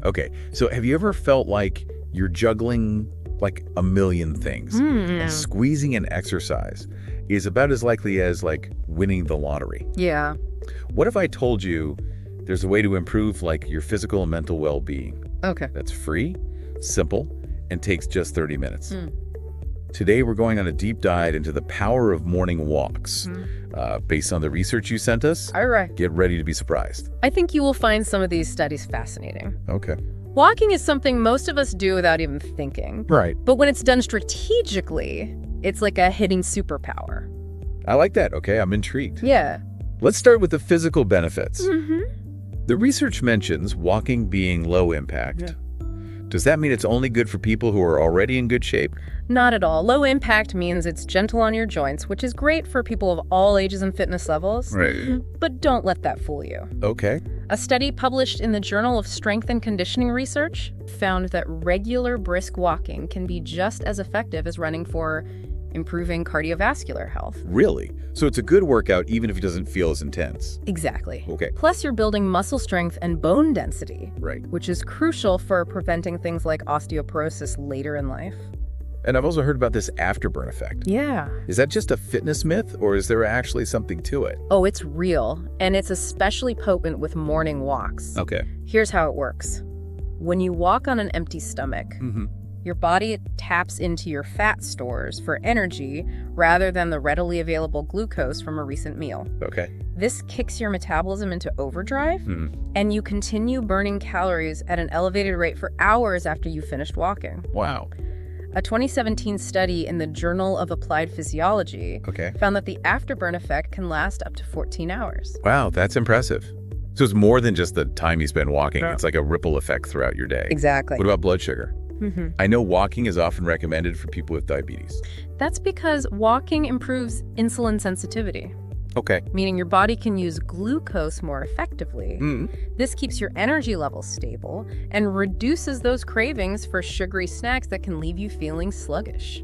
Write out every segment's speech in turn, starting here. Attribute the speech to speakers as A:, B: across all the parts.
A: Okay, so have you ever felt like you're juggling like a million things and squeezing in exercise is about as likely as like winning the lottery?
B: Yeah.
A: What if I told you there's a way to improve like your physical and mental well-being
B: Okay.
A: that's free, simple, and takes just 30 minutes? Today, we're going on a deep dive into the power of morning walks. Based on the research you sent us,
B: All right.
A: get ready to be surprised.
B: I think you will find some of these studies fascinating.
A: Okay.
B: Walking is something most of us do without even thinking.
A: Right.
B: But when it's done strategically, it's like a hidden superpower.
A: I like that. Okay, I'm intrigued.
B: Yeah.
A: Let's start with the physical benefits.
B: Mm-hmm.
A: The research mentions walking being low impact.
B: Yeah.
A: Does that mean it's only good for people who are already in good shape?
B: Not at all. Low impact means it's gentle on your joints, which is great for people of all ages and fitness levels.
A: Right.
B: But don't let that fool you.
A: Okay.
B: A study published in the Journal of Strength and Conditioning Research found that regular brisk walking can be just as effective as running for improving cardiovascular health.
A: Really? So it's a good workout even if it doesn't feel as intense?
B: Exactly.
A: Okay.
B: Plus, you're building muscle strength and bone density,
A: Right.
B: which is crucial for preventing things like osteoporosis later in life.
A: And I've also heard about this afterburn effect.
B: Yeah.
A: Is that just a fitness myth, or is there actually something to it?
B: Oh, it's real, and it's especially potent with morning walks.
A: Okay.
B: Here's how it works. When you walk on an empty stomach,
A: Mm-hmm.
B: your body taps into your fat stores for energy rather than the readily available glucose from a recent meal.
A: Okay.
B: This kicks your metabolism into overdrive, and you continue burning calories at an elevated rate for hours after you finished walking.
A: Wow.
B: A 2017 study in the Journal of Applied Physiology
A: Okay.
B: found that the afterburn effect can last up to 14 hours.
A: Wow, that's impressive. So it's more than just the time you spend walking.
B: Yeah.
A: It's like a ripple effect throughout your day.
B: Exactly.
A: What about blood sugar?
B: hmm
A: I know walking is often recommended for people with diabetes.
B: That's because walking improves insulin sensitivity,
A: Okay.
B: meaning your body can use glucose more effectively.
A: Mm.
B: This keeps your energy levels stable and reduces those cravings for sugary snacks that can leave you feeling sluggish.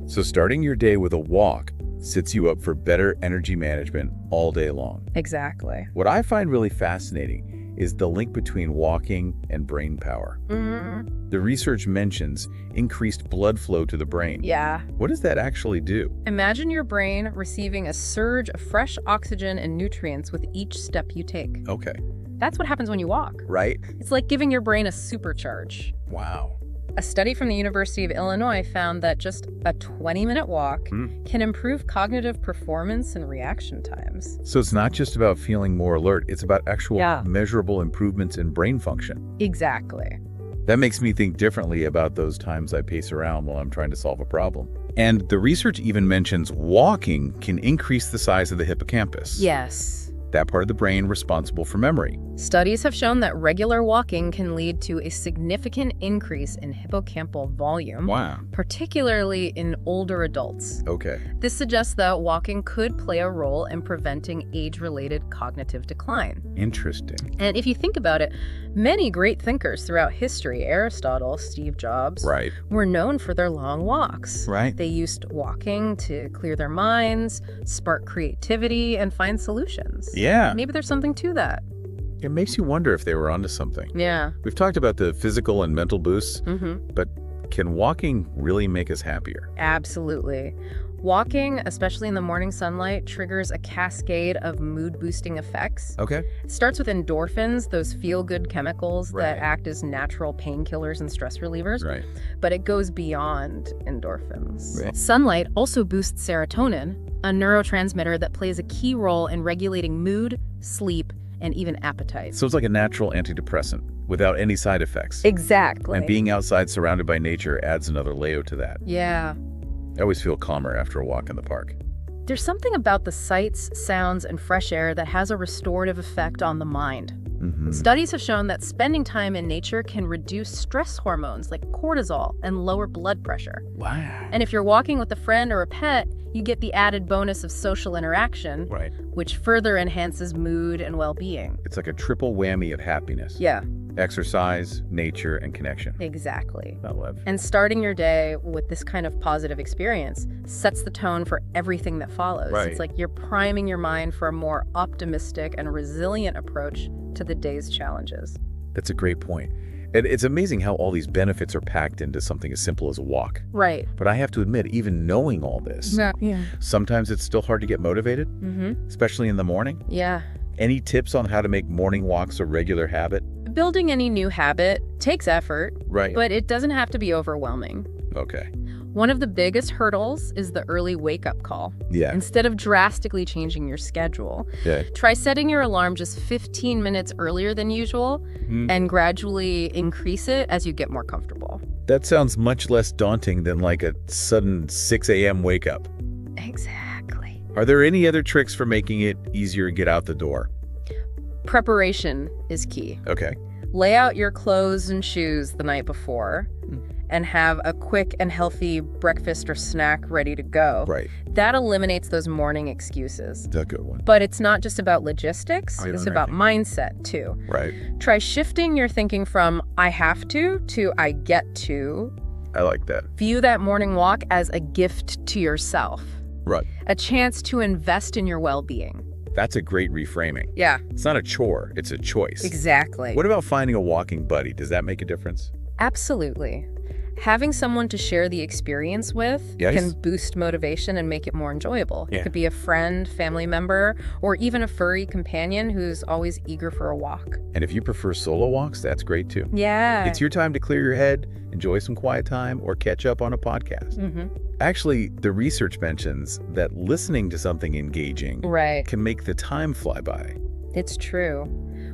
A: So starting your day with a walk sets you up for better energy management all day long.
B: Exactly.
A: What I find really fascinating is the link between walking and brain power. The research mentions increased blood flow to the brain.
B: Yeah.
A: What does that actually do?
B: Imagine your brain receiving a surge of fresh oxygen and nutrients with each step you take.
A: Okay.
B: That's what happens when you walk.
A: Right?
B: It's like giving your brain a supercharge.
A: Wow.
B: A study from the University of Illinois found that just a 20-minute walk can improve cognitive performance and reaction times.
A: So it's not just about feeling more alert, it's about actual
B: Yeah.
A: measurable improvements in brain function.
B: Exactly.
A: That makes me think differently about those times I pace around while I'm trying to solve a problem. And the research even mentions walking can increase the size of the hippocampus.
B: Yes.
A: That part of the brain responsible for memory.
B: Studies have shown that regular walking can lead to a significant increase in hippocampal volume,
A: Wow.
B: particularly in older adults.
A: Okay.
B: This suggests that walking could play a role in preventing age-related cognitive decline.
A: Interesting.
B: And if you think about it, many great thinkers throughout history, Aristotle, Steve Jobs,
A: Right.
B: were known for their long walks.
A: Right.
B: They used walking to clear their minds, spark creativity, and find solutions.
A: Yeah.
B: Maybe there's something to that.
A: It makes you wonder if they were onto something.
B: Yeah.
A: We've talked about the physical and mental boosts,
B: Mm-hmm.
A: but can walking really make us happier?
B: Absolutely. Walking, especially in the morning sunlight, triggers a cascade of mood-boosting effects.
A: Okay.
B: It starts with endorphins, those feel-good chemicals
A: Right.
B: that act as natural painkillers and stress relievers.
A: Right.
B: But it goes beyond endorphins.
A: Right.
B: Sunlight also boosts serotonin, a neurotransmitter that plays a key role in regulating mood, sleep, and even appetite.
A: So it's like a natural antidepressant without any side effects.
B: Exactly.
A: And being outside surrounded by nature adds another layer to that.
B: Yeah.
A: I always feel calmer after a walk in the park.
B: There's something about the sights, sounds, and fresh air that has a restorative effect on the mind.
A: Mm-hmm.
B: Studies have shown that spending time in nature can reduce stress hormones like cortisol and lower blood pressure.
A: Wow.
B: And if you're walking with a friend or a pet, you get the added bonus of social interaction,
A: Right.
B: which further enhances mood and well-being.
A: It's like a triple whammy of happiness.
B: Yeah,
A: Exercise, nature, and connection.
B: exactly.
A: I love.
B: And starting your day with this kind of positive experience sets the tone for everything that follows.
A: Right.
B: It's like you're priming your mind for a more optimistic and resilient approach to the day's challenges.
A: That's a great point. And it's amazing how all these benefits are packed into something as simple as a walk.
B: Right.
A: But I have to admit, even knowing all this,
B: Yeah.
A: sometimes it's still hard to get motivated, especially in the morning.
B: Yeah.
A: Any tips on how to make morning walks a regular habit?
B: Building any new habit takes effort,
A: Right.
B: but it doesn't have to be overwhelming.
A: Okay.
B: One of the biggest hurdles is the early wake-up call.
A: Yeah.
B: Instead of drastically changing your schedule,
A: Yeah.
B: try setting your alarm just 15 minutes earlier than usual and gradually increase it as you get more comfortable.
A: That sounds much less daunting than like a sudden 6 a.m. wake up.
B: Exactly.
A: Are there any other tricks for making it easier to get out the door?
B: Preparation is key.
A: Okay.
B: Lay out your clothes and shoes the night before and have a quick and healthy breakfast or snack ready to go.
A: Right.
B: That eliminates those morning excuses.
A: That's a good one.
B: But it's not just about logistics, it's about mindset too.
A: Right.
B: Try shifting your thinking from I have to I get to.
A: I like that.
B: View that morning walk as a gift to yourself,
A: Right.
B: a chance to invest in your well-being.
A: That's a great reframing.
B: Yeah,
A: It's not a chore, it's a choice.
B: exactly.
A: What about finding a walking buddy? Does that make a difference?
B: Absolutely. Having someone to share the experience with
A: Yes.
B: can boost motivation and make it more enjoyable.
A: Yeah.
B: It could be a friend, family member, or even a furry companion who's always eager for a walk.
A: And if you prefer solo walks, that's great too.
B: Yeah.
A: It's your time to clear your head, enjoy some quiet time, or catch up on a podcast. Actually, the research mentions that listening to something engaging
B: Right.
A: can make the time fly by.
B: It's true.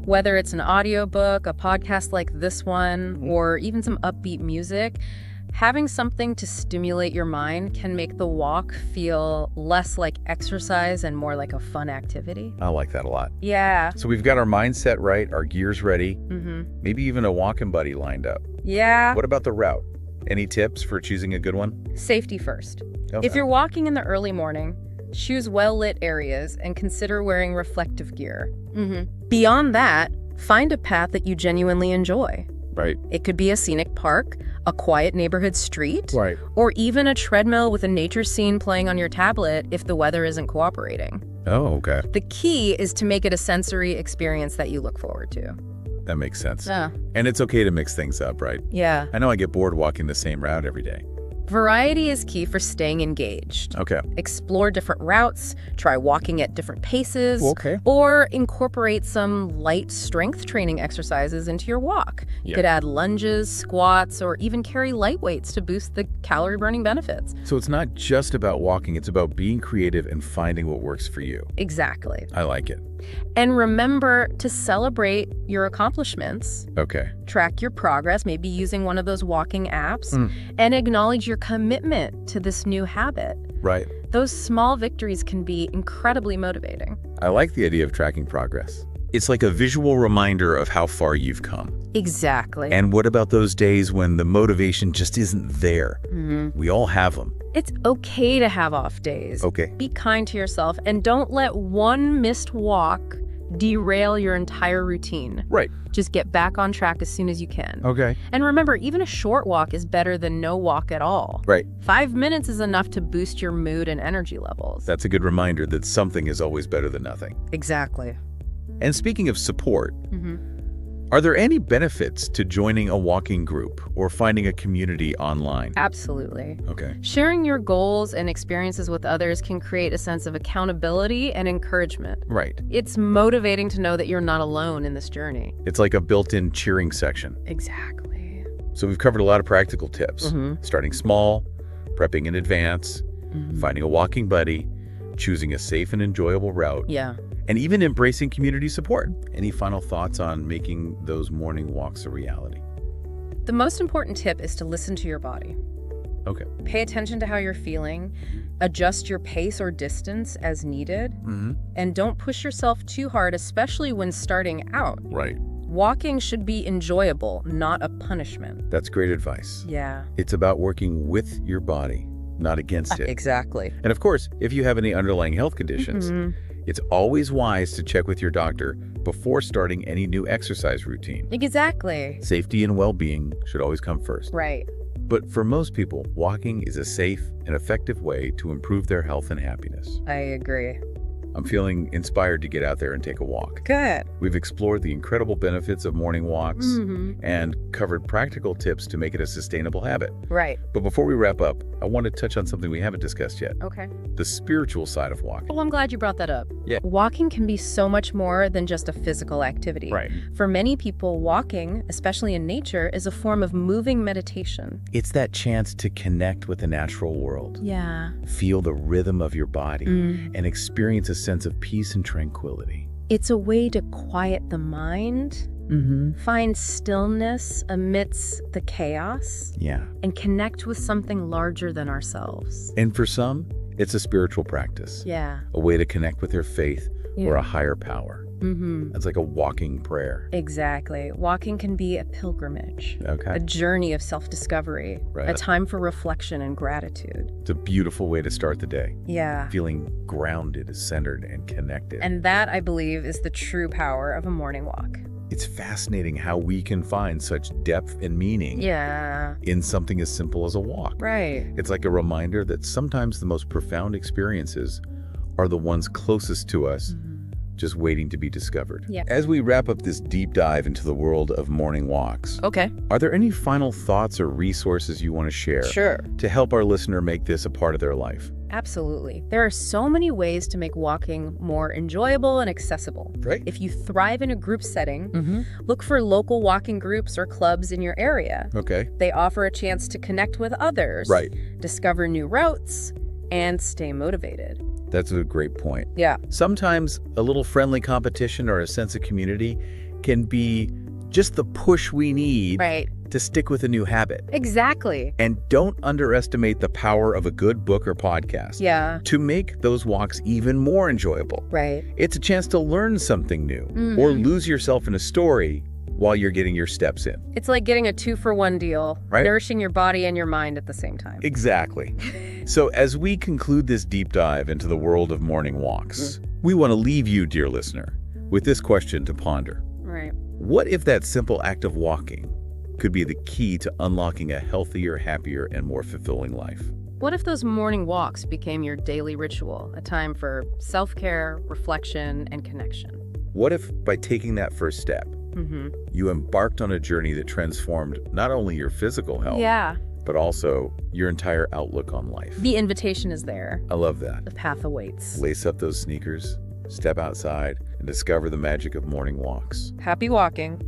B: Whether it's an audiobook, a podcast like this one, or even some upbeat music, having something to stimulate your mind can make the walk feel less like exercise and more like a fun activity.
A: I like that a lot.
B: Yeah.
A: So we've got our mindset right, our gears ready,
B: Mm-hmm.
A: maybe even a walking buddy lined up.
B: Yeah.
A: What about the route? Any tips for choosing a good one?
B: Safety first.
A: Okay.
B: If you're walking in the early morning, choose well-lit areas and consider wearing reflective gear. Beyond that, find a path that you genuinely enjoy.
A: Right.
B: It could be a scenic park, a quiet neighborhood street,
A: Right.
B: or even a treadmill with a nature scene playing on your tablet if the weather isn't cooperating.
A: Oh, okay.
B: The key is to make it a sensory experience that you look forward to.
A: That makes sense.
B: Yeah.
A: And it's okay to mix things up, right?
B: Yeah.
A: I know I get bored walking the same route every day.
B: Variety is key for staying engaged.
A: Okay.
B: Explore different routes, try walking at different paces,
A: Okay.
B: or incorporate some light strength training exercises into your walk. You
A: Yeah.
B: could add lunges, squats, or even carry light weights to boost the calorie burning benefits.
A: So it's not just about walking, it's about being creative and finding what works for you.
B: Exactly.
A: I like it.
B: And remember to celebrate your accomplishments,
A: Okay.
B: track your progress, maybe using one of those walking apps, and acknowledge your commitment to this new habit.
A: Right.
B: Those small victories can be incredibly motivating.
A: I like the idea of tracking progress. It's like a visual reminder of how far you've come.
B: Exactly.
A: And what about those days when the motivation just isn't there? We all have them.
B: It's okay to have off days.
A: Okay.
B: Be kind to yourself and don't let one missed walk derail your entire routine.
A: Right.
B: Just get back on track as soon as you can.
A: Okay.
B: And remember, even a short walk is better than no walk at all.
A: Right.
B: 5 minutes is enough to boost your mood and energy levels.
A: That's a good reminder that something is always better than nothing.
B: Exactly.
A: And speaking of support, are there any benefits to joining a walking group or finding a community online?
B: Absolutely.
A: Okay.
B: Sharing your goals and experiences with others can create a sense of accountability and encouragement.
A: Right.
B: It's motivating to know that you're not alone in this journey.
A: It's like a built-in cheering section.
B: Exactly.
A: So we've covered a lot of practical tips. Starting small, prepping in advance, finding a walking buddy, choosing a safe and enjoyable route,
B: Yeah.
A: and even embracing community support. Any final thoughts on making those morning walks a reality?
B: The most important tip is to listen to your body.
A: Okay.
B: Pay attention to how you're feeling, adjust your pace or distance as needed, and don't push yourself too hard, especially when starting out.
A: Right.
B: Walking should be enjoyable, not a punishment.
A: That's great advice.
B: Yeah.
A: It's about working with your body, not against it.
B: Exactly.
A: And of course, if you have any underlying health conditions, it's always wise to check with your doctor before starting any new exercise routine.
B: Exactly.
A: Safety and well-being should always come first.
B: Right.
A: But for most people, walking is a safe and effective way to improve their health and happiness.
B: I agree.
A: I'm feeling inspired to get out there and take a walk.
B: Good.
A: We've explored the incredible benefits of morning walks
B: Mm-hmm.
A: and covered practical tips to make it a sustainable habit.
B: Right.
A: But before we wrap up, I want to touch on something we haven't discussed yet,
B: Okay.
A: the spiritual side of walking.
B: Well, I'm glad you brought that up.
A: Yeah.
B: Walking can be so much more than just a physical activity.
A: Right.
B: For many people, walking, especially in nature, is a form of moving meditation.
A: It's that chance to connect with the natural world,
B: Yeah.
A: feel the rhythm of your body,
B: Mm.
A: and experience a sense of peace and tranquility.
B: It's a way to quiet the mind,
A: Mm-hmm.
B: find stillness amidst the chaos,
A: Yeah.
B: and connect with something larger than ourselves.
A: And for some, it's a spiritual practice,
B: Yeah.
A: a way to connect with their faith or a higher power.
B: Mm-hmm.
A: It's like a walking prayer.
B: Exactly. Walking can be a pilgrimage,
A: Okay.
B: a journey of self-discovery,
A: Right.
B: a time for reflection and gratitude.
A: It's a beautiful way to start the day,
B: Yeah.
A: feeling grounded, centered, and connected.
B: And that, I believe, is the true power of a morning walk.
A: It's fascinating how we can find such depth and meaning
B: Yeah.
A: in something as simple as a walk.
B: Right.
A: It's like a reminder that sometimes the most profound experiences are the ones closest to us, just waiting to be discovered.
B: Yeah.
A: As we wrap up this deep dive into the world of morning walks,
B: Okay.
A: are there any final thoughts or resources you want to share
B: Sure.
A: to help our listener make this a part of their life?
B: Absolutely. There are so many ways to make walking more enjoyable and accessible.
A: Right.
B: If you thrive in a group setting,
A: Mm-hmm.
B: look for local walking groups or clubs in your area.
A: Okay.
B: They offer a chance to connect with others,
A: Right.
B: discover new routes, and stay motivated.
A: That's a great point.
B: Yeah.
A: Sometimes a little friendly competition or a sense of community can be just the push we need
B: Right.
A: to stick with a new habit.
B: Exactly.
A: And don't underestimate the power of a good book or podcast
B: Yeah.
A: to make those walks even more enjoyable.
B: Right.
A: It's a chance to learn something new
B: Mhm.
A: or lose yourself in a story while you're getting your steps in.
B: It's like getting a 2-for-1 deal,
A: Right.
B: nourishing your body and your mind at the same time.
A: Exactly. So as we conclude this deep dive into the world of morning walks, we want to leave you, dear listener, with this question to ponder.
B: Right.
A: What if that simple act of walking could be the key to unlocking a healthier, happier, and more fulfilling life?
B: What if those morning walks became your daily ritual, a time for self-care, reflection, and connection?
A: What if by taking that first step,
B: Mm-hmm.
A: you embarked on a journey that transformed not only your physical health,
B: Yeah.
A: but also your entire outlook on life?
B: The invitation is there.
A: I love that.
B: The path awaits.
A: Lace up those sneakers, step outside, and discover the magic of morning walks.
B: Happy walking.